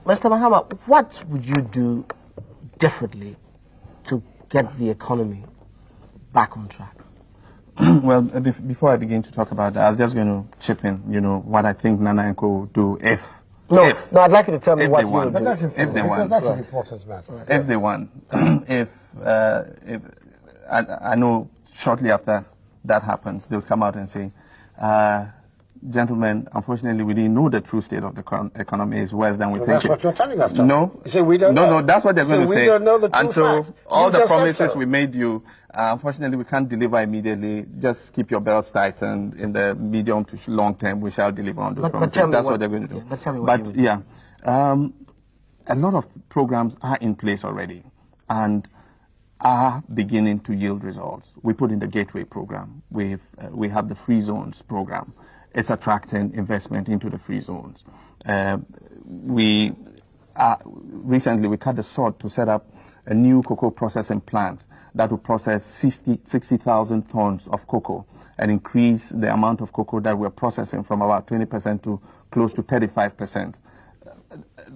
Mr. Mahama, what would you do differently to get the economy back on track? Well, before I begin to talk about that, I was just going to chip in, what I think Nana and Co will do if. No, I'd like you to tell me what you would do. But that's if they want. That's an important matter. If they want. if I know shortly after that happens, they'll come out and say, gentlemen, unfortunately, we didn't know the true state of the economy is worse than we think. That's what you're telling us, John. No. You say we don't know. No, that's what they're going to say. We don't know the true and so facts. all You the just said promises so. we made you, unfortunately, we can't deliver immediately. Just keep your belts tightened. In the medium to long term, we shall deliver on those promises. That's what they're going to do. But tell me what you would do. A lot of programs are in place already and are beginning to yield results. We put in the Gateway program. We have the Free Zones program. It's attracting investment into the free zones. Recently we cut the sod to set up a new cocoa processing plant that will process 60,000 tons of cocoa and increase the amount of cocoa that we're processing from about 20% to close to 35%.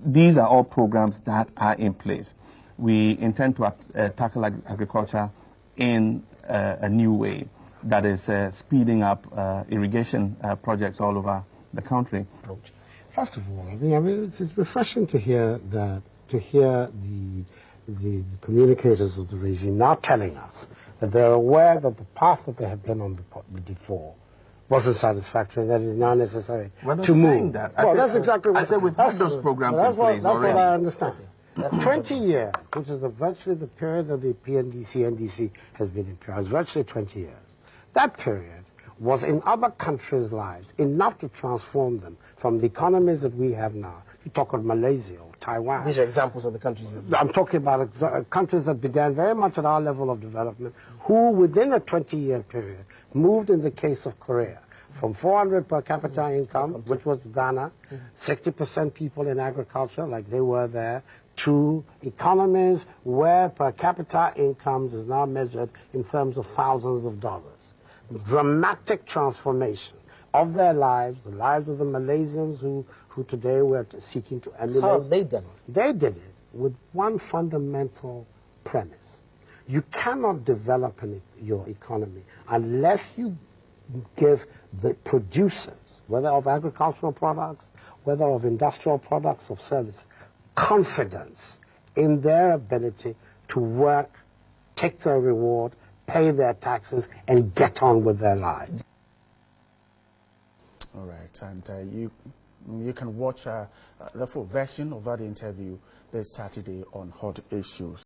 These are all programs that are in place. We intend to tackle agriculture in a new way that is speeding up irrigation projects all over the country. First of all, I mean, it's refreshing to hear that, the communicators of the regime now telling us that they're aware that the path that they have been on before wasn't satisfactory, and that it is now necessary to move. That. That's exactly what I said we've had those programs in place That's already. what I understand. 20 years, which is virtually the period that the PNDC, NDC has been in power, is virtually 20 years. That period was in other countries' lives enough to transform them from the economies that we have now. If you talk of Malaysia or Taiwan. These are examples of the countries. I'm talking about countries that began very much at our level of development, who within a 20-year period moved, in the case of Korea, from 400 per capita income, which was Ghana, 60% people in agriculture, like they were there, to economies where per capita incomes is now measured in terms of thousands of dollars. Dramatic transformation of their lives, the lives of the Malaysians who today we're seeking to emulate. How have they done it? They did it with one fundamental premise. You cannot develop your economy unless you give the producers, whether of agricultural products, whether of industrial products, of services, confidence in their ability to work, take their reward, pay their taxes, and get on with their lives. All right, and you can watch the full version of that interview this Saturday on Hot Issues.